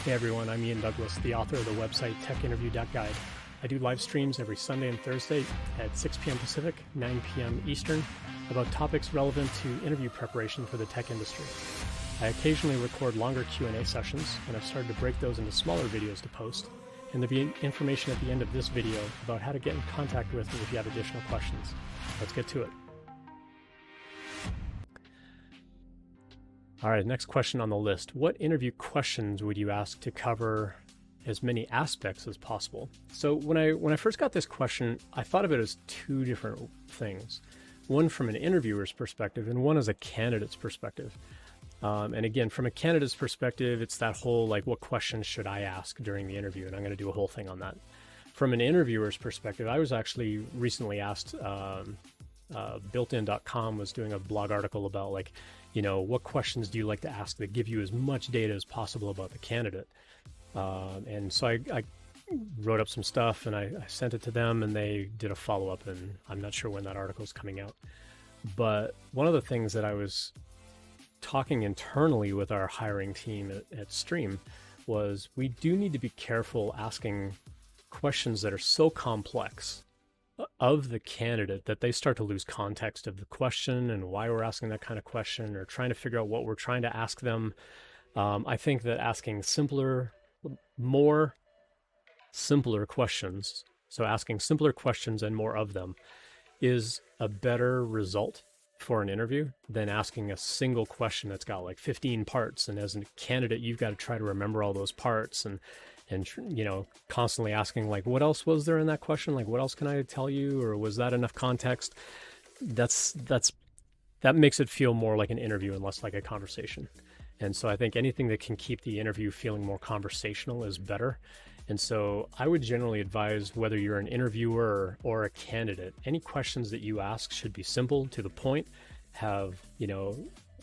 Hey everyone, I'm Ian Douglas, the author of the website techinterview.guide. I do live streams every Sunday and Thursday at 6 p.m. Pacific, 9 p.m. Eastern about topics relevant to interview preparation for the tech industry. I occasionally record longer Q&A sessions, and I've started to break those into smaller videos to post. And there'll be information at the end of this video about how to get in contact with me if you have additional questions. Let's get to it. All right, next question on the list. What interview questions would you ask to cover as many aspects as possible? So when I first got this question, I thought of it as two different things. One from an interviewer's perspective and one as a candidate's perspective. And again, from a candidate's perspective, it's that whole like, what questions should I ask during the interview? And I'm going to do a whole thing on that. From an interviewer's perspective, I was actually recently asked, builtin.com was doing a blog article about like, what questions do you like to ask that give you as much data as possible about the candidate? And so I wrote up some stuff and I sent it to them and they did a follow-up, and I'm not sure when that article is coming out. But one of the things that I was talking internally with our hiring team at Stream was we do need to be careful asking questions that are so complex of the candidate that they start to lose context of the question and why we're asking that kind of question, or trying to figure out what we're trying to ask them. I think that asking simpler questions, so asking simpler questions and more of them, is a better result for an interview than asking a single question that's got like 15 parts. And as a candidate, you've got to try to remember all those parts and constantly asking like, what else was there in that question? Like, what else can I tell you? Or was that enough context? That makes it feel more like an interview and less like a conversation. And so I think anything that can keep the interview feeling more conversational is better. And so I would generally advise, whether you're an interviewer or a candidate, any questions that you ask should be simple, to the point, have,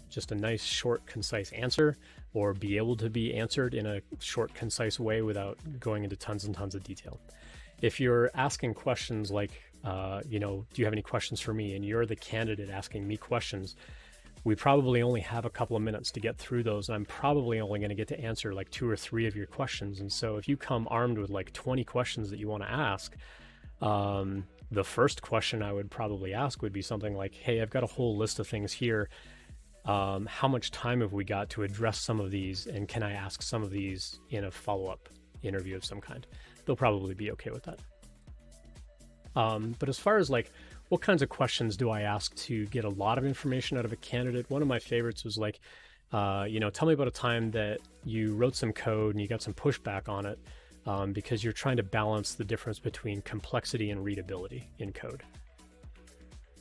just a nice, short, concise answer, or be able to be answered in a short, concise way without going into tons and tons of detail. If you're asking questions like, do you have any questions for me? And you're the candidate asking me questions, we probably only have a couple of minutes to get through those. I'm probably only going to get to answer like 2 or 3 of your questions. And so if you come armed with like 20 questions that you want to ask, the first question I would probably ask would be something like, hey, I've got a whole list of things here. How much time have we got to address some of these? And can I ask some of these in a follow-up interview of some kind? They'll probably be okay with that. But as far as like, what kinds of questions do I ask to get a lot of information out of a candidate? One of my favorites was like, tell me about a time that you wrote some code and you got some pushback on it because you're trying to balance the difference between complexity and readability in code.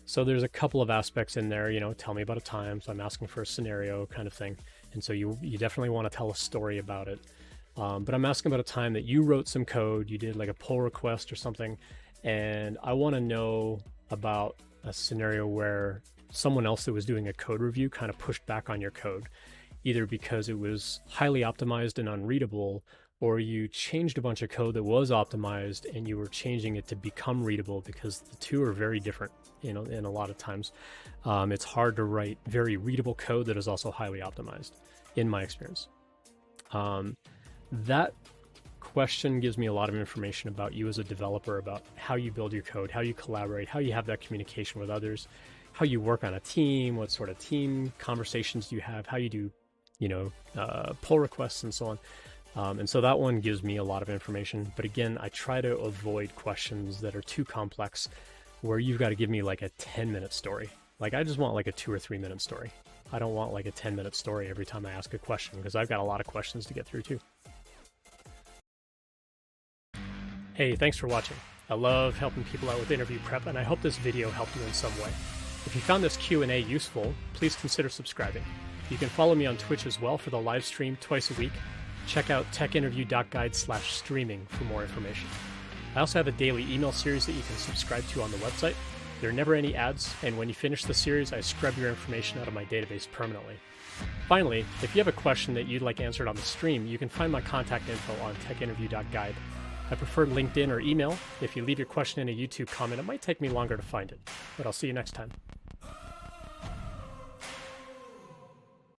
So there's a couple of aspects in there, tell me about a time. So I'm asking for a scenario kind of thing. And so you definitely want to tell a story about it. But I'm asking about a time that you wrote some code, you did like a pull request or something. And I want to know about a scenario where someone else that was doing a code review kind of pushed back on your code, either because it was highly optimized and unreadable, or you changed a bunch of code that was optimized and you were changing it to become readable, because the two are very different. In a lot of times, it's hard to write very readable code that is also highly optimized, in my experience. That question gives me a lot of information about you as a developer, about how you build your code, how you collaborate, how you have that communication with others, how you work on a team, what sort of team conversations do you have, how you do, pull requests and so on. And so that one gives me a lot of information. But again, I try to avoid questions that are too complex, where you've got to give me like a 10-minute story. Like, I just want like a 2 or 3 minute story. I don't want like a 10-minute story every time I ask a question, because I've got a lot of questions to get through too. Hey, thanks for watching. I love helping people out with interview prep, and I hope this video helped you in some way. If you found this Q&A useful, please consider subscribing. You can follow me on Twitch as well for the live stream twice a week. Check out techinterview.guide/streaming for more information. I also have a daily email series that you can subscribe to on the website. There are never any ads, and when you finish the series, I scrub your information out of my database permanently. Finally, if you have a question that you'd like answered on the stream, you can find my contact info on techinterview.guide. I prefer LinkedIn or email. If you leave your question in a YouTube comment, it might take me longer to find it, but I'll see you next time.